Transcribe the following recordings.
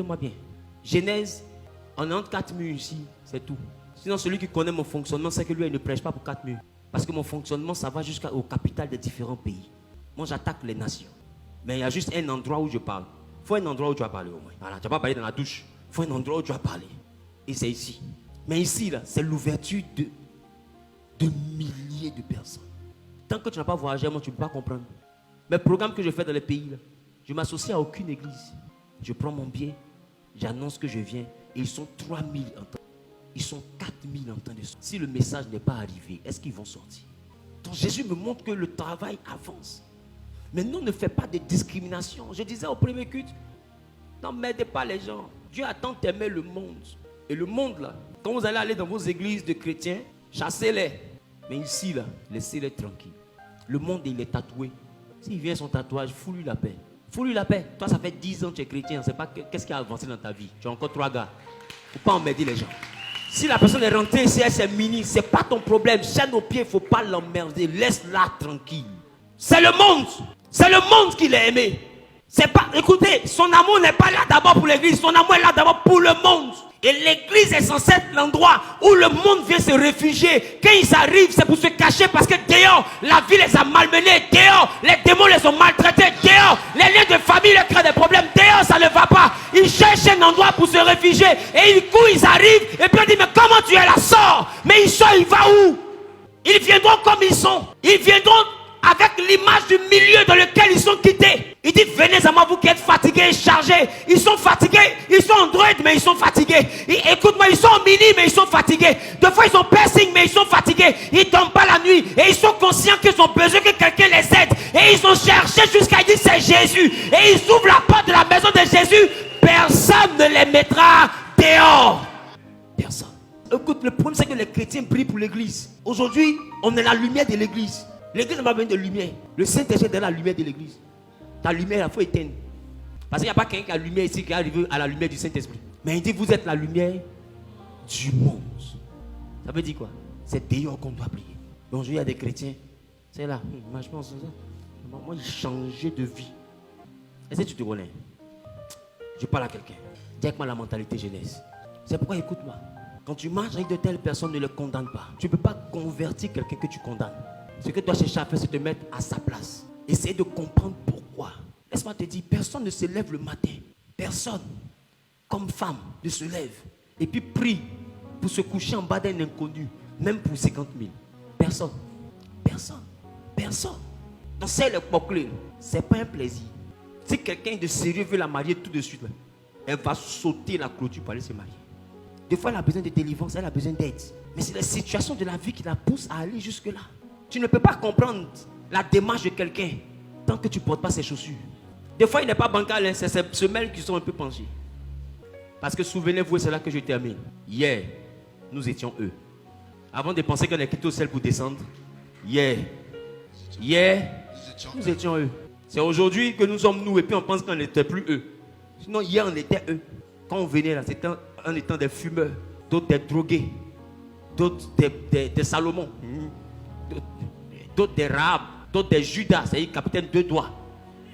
écoutez-moi bien. Genèse, on est entre 4 murs ici, c'est tout. Sinon, celui qui connaît mon fonctionnement, c'est que lui, il ne prêche pas pour 4 murs. Parce que mon fonctionnement, ça va jusqu'au capital des différents pays. Moi, j'attaque les nations. Mais il y a juste un endroit où je parle. Il faut un endroit où tu vas parler au moins. Voilà, tu ne vas pas parler dans la douche. Il faut un endroit où tu vas parler. Et c'est ici. Mais ici, là, c'est l'ouverture de milliers de personnes. Tant que tu n'as pas voyagé, moi, tu ne peux pas comprendre. Mes programmes que je fais dans les pays, là, je ne m'associe à aucune église. Je prends mon billet, j'annonce que je viens. Et ils sont 3000 en temps. Ils sont 4000 en temps de sortir. Si le message n'est pas arrivé, est-ce qu'ils vont sortir? Donc Jésus me montre que le travail avance. Mais nous ne faisons pas de discrimination. Je disais au premier culte, n'emmerdez pas les gens. Dieu a tant aimé le monde. Et le monde là, quand vous allez aller dans vos églises de chrétiens, chassez-les. Mais ici là, laissez-les tranquilles. Le monde il est tatoué. S'il vient son tatouage, fous-lui la paix. Fous-lui la paix. Toi ça fait 10 ans que tu es chrétien, on ne sait pas qu'est-ce qui a avancé dans ta vie. Tu as encore 3 gars. Il ne faut pas emmerder les gens. Si la personne est rentrée ici, elle s'est mini, ce n'est pas ton problème. Chaîne aux pieds, il ne faut pas l'emmerder. Laisse-la tranquille. C'est le monde. C'est le monde qui l'a aimé. C'est pas, écoutez, son amour n'est pas là d'abord pour l'église. Son amour est là d'abord pour le monde. Et l'église est censée être l'endroit où le monde vient se réfugier. Quand ils arrivent, c'est pour se cacher parce que dehors, la vie les a malmenés. Dehors, les démons les ont maltraités. Dehors, les liens de famille leur créent des problèmes. Dehors, ça ne va pas. Ils cherchent un endroit pour se réfugier. Et du coup, ils arrivent. Et puis on dit, mais comment tu es là? Sors. Mais ils sortent, ils vont où? Ils viendront comme ils sont. Ils viendront avec l'image du milieu dans lequel ils sont quittés. Il dit, venez à moi, vous qui êtes fatigués et chargés. Ils sont fatigués, ils sont Android, mais ils sont fatigués. Écoute-moi, ils sont en mini, mais ils sont fatigués. Des fois, ils ont piercing, mais ils sont fatigués. Ils ne dorment pas la nuit. Et ils sont conscients qu'ils ont besoin que quelqu'un les aide. Et ils ont cherché jusqu'à dire, c'est Jésus. Et ils ouvrent la porte de la maison de Jésus. Personne ne les mettra dehors. Personne. Écoute, le problème, c'est que les chrétiens prient pour l'église. Aujourd'hui, on est la lumière de l'église. L'église n'a pas besoin de lumière. Le Saint-Esprit est dans la lumière de l'église. Ta lumière, il faut éteindre. Parce qu'il n'y a pas quelqu'un qui a la lumière ici qui est arrivé à la lumière du Saint-Esprit. Mais il dit, vous êtes la lumière du monde. Ça veut dire quoi? C'est dehors qu'on doit prier. Donc, il y a des chrétiens. C'est là. Moi, je pense ça. Moi, ils changeaient de vie. Est-ce que tu te connais? Je parle à quelqu'un. Dis avec moi la mentalité jeunesse. C'est pourquoi, écoute-moi. Quand tu marches avec de telles personnes, ne les condamne pas. Tu ne peux pas convertir quelqu'un que tu condamnes. Ce que tu dois chercher à faire, c'est te mettre à sa place. Essaye de comprendre pourquoi. Laisse-moi te dire, personne ne se lève le matin. Personne, comme femme, ne se lève. Et puis prie pour se coucher en bas d'un inconnu. Même pour 50 000. Personne. Personne. Personne. Donc c'est le peuple. Ce n'est pas un plaisir. Si quelqu'un de sérieux veut la marier tout de suite, elle va sauter la clôture pour aller se marier. Des fois, elle a besoin de délivrance, elle a besoin d'aide. Mais c'est la situation de la vie qui la pousse à aller jusque-là. Tu ne peux pas comprendre la démarche de quelqu'un tant que tu ne portes pas ses chaussures. Des fois, il n'est pas bancal, c'est ces semelles qui sont un peu penchées. Parce que souvenez-vous, c'est là que je termine. Hier, nous étions eux. Avant de penser qu'on est quitté au ciel pour descendre, hier, nous étions eux. C'est aujourd'hui que nous sommes nous et puis on pense qu'on n'était plus eux. Sinon, hier, on était eux. Quand on venait là, c'était en étant des fumeurs, d'autres des drogués, d'autres des Salomon. D'autres des Rahab, d'autres des Judas, c'est-à-dire capitaine 2 doigts.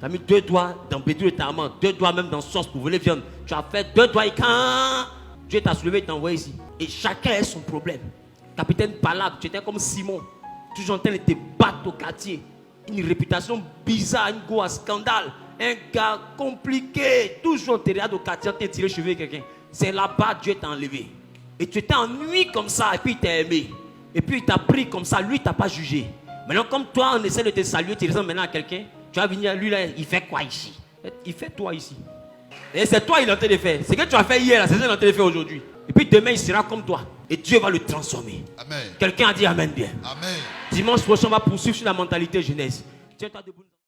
Tu as mis 2 doigts dans Bédou et Tarman, 2 doigts même dans sauce pour voler viande. Tu as fait 2 doigts et quand Dieu t'a soulevé et t'a envoyé ici. Et chacun a son problème. Capitaine Palab, tu étais comme Simon, toujours en train de te battre au quartier. Une réputation bizarre, un go à scandale, un gars compliqué, toujours en train au quartier en train de tirer les cheveux de quelqu'un. C'est là-bas Dieu t'a enlevé. Et tu étais ennuyé comme ça et puis il t'a aimé. Et puis il t'a pris comme ça, lui il t'a pas jugé. Maintenant, comme toi, on essaie de te saluer, tu ressembles maintenant à quelqu'un, tu vas venir, lui là, il fait quoi ici? Il fait toi ici. Et c'est toi il est en train de faire. Ce que tu as fait hier, c'est ce qu'il est en train de faire aujourd'hui. Et puis demain, il sera comme toi. Et Dieu va le transformer. Amen. Quelqu'un a dit Amen bien. Amen. Dimanche prochain, on va poursuivre sur la mentalité jeunesse. Tiens-toi debout.